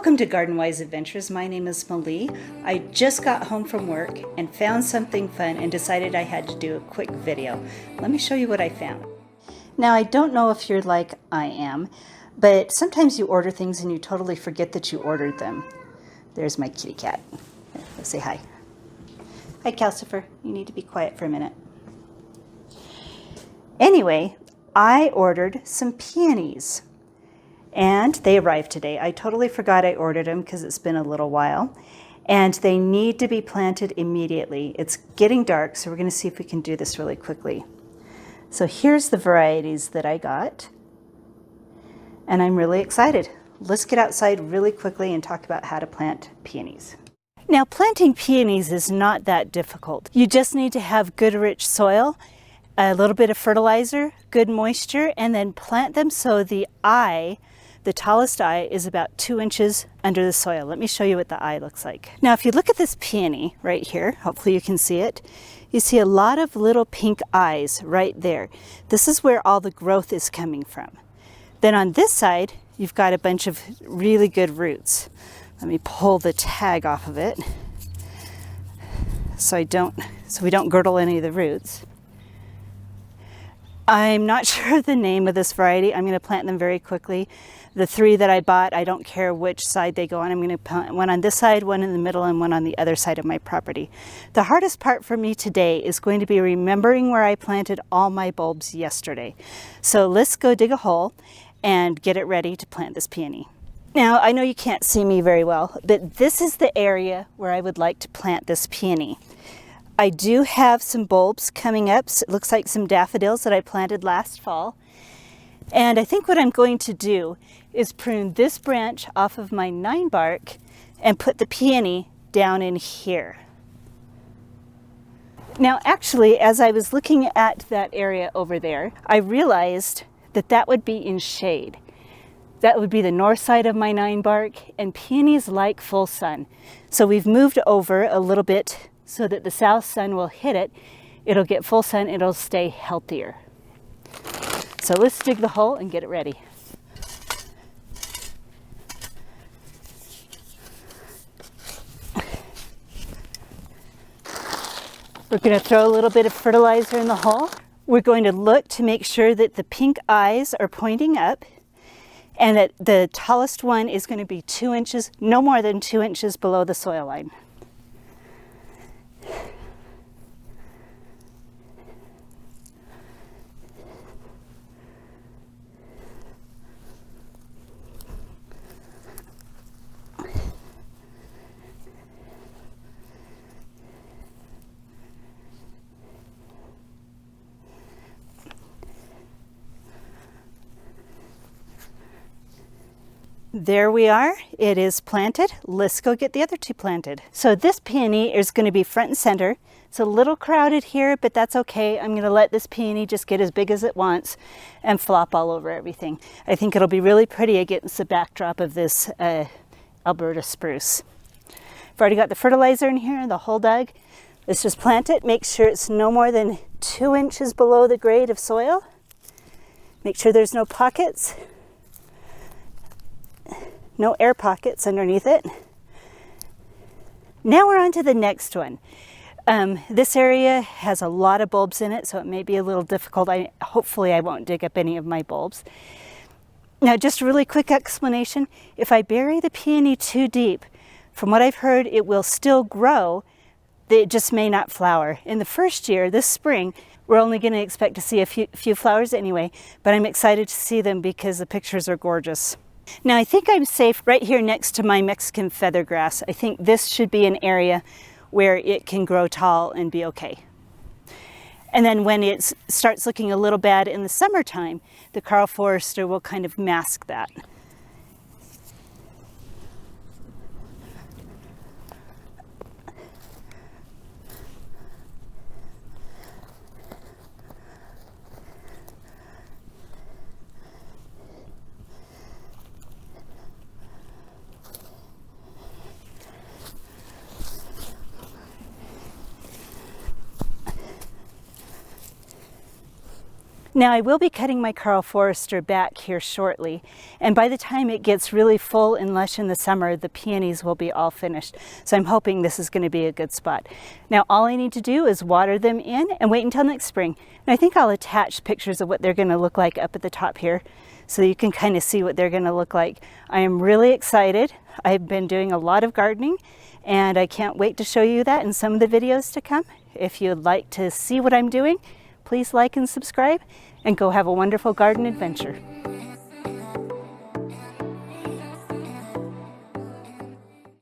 Welcome to Garden Wise Adventures. My name is Malie. I just got home from work and found something fun and decided I had to do a quick video. Let me show you what I found. Now, I don't know if you're like I am, but sometimes you order things and you totally forget that you ordered them. There's my kitty cat. Let's say hi. Hi, Calcifer. You need to be quiet for a minute. Anyway, I ordered some peonies. And they arrived today. I totally forgot I ordered them because it's been a little while. And they need to be planted immediately. It's getting dark, so we're going to see if we can do this really quickly. So here's the varieties that I got. And I'm really excited. Let's get outside really quickly and talk about how to plant peonies. Now, planting peonies is not that difficult. You just need to have good rich soil, a little bit of fertilizer, good moisture, and then plant them so the tallest eye is about 2 inches under the soil. Let me show you what the eye looks like. Now, if you look at this peony right here, hopefully you can see it, you see a lot of little pink eyes right there. This is where all the growth is coming from. Then on this side, you've got a bunch of really good roots. Let me pull the tag off of it so we don't girdle any of the roots. I'm not sure the name of this variety. I'm going to plant them very quickly. The 3 that I bought, I don't care which side they go on. I'm going to plant one on this side, one in the middle, and one on the other side of my property. The hardest part for me today is going to be remembering where I planted all my bulbs yesterday. So let's go dig a hole and get it ready to plant this peony. Now, I know you can't see me very well, but this is the area where I would like to plant this peony. I do have some bulbs coming up. So it looks like some daffodils that I planted last fall. And I think what I'm going to do is prune this branch off of my 9 bark and put the peony down in here. Now, actually, as I was looking at that area over there, I realized that that would be in shade. That would be the north side of my 9 bark, and peonies like full sun. So we've moved over a little bit so that the south sun will hit it. It'll get full sun, it'll stay healthier. So let's dig the hole and get it ready. We're going to throw a little bit of fertilizer in the hole. We're going to look to make sure that the pink eyes are pointing up and that the tallest one is going to be 2 inches, no more than 2 inches below the soil line. There we are. It is planted. Let's go get the other 2 planted. So this peony is going to be front and center. It's a little crowded here, but that's okay. I'm going to let this peony just get as big as it wants and flop all over everything. I think it'll be really pretty against the backdrop of this Alberta spruce. I've already got the fertilizer in here, the hole dug. Let's just plant it. Make sure it's no more than 2 inches below the grade of soil. Make sure there's no pockets. No air pockets underneath it. Now we're on to the next one. This area has a lot of bulbs in it, so it may be a little difficult. Hopefully I won't dig up any of my bulbs. Now, just a really quick explanation. If I bury the peony too deep, from what I've heard, it will still grow. It just may not flower. In the first year, this spring, we're only going to expect to see a few flowers anyway, but I'm excited to see them because the pictures are gorgeous. Now, I think I'm safe right here next to my Mexican feathergrass. I think this should be an area where it can grow tall and be okay. And then when it starts looking a little bad in the summertime, the Karl Forester will kind of mask that. Now I will be cutting my Carl Forester back here shortly, and by the time it gets really full and lush in the summer, the peonies will be all finished. So I'm hoping this is going to be a good spot. Now all I need to do is water them in and wait until next spring. And I think I'll attach pictures of what they're going to look like up at the top here, so you can kind of see what they're going to look like. I am really excited. I've been doing a lot of gardening, and I can't wait to show you that in some of the videos to come. If you'd like to see what I'm doing, please like and subscribe, and go have a wonderful garden adventure.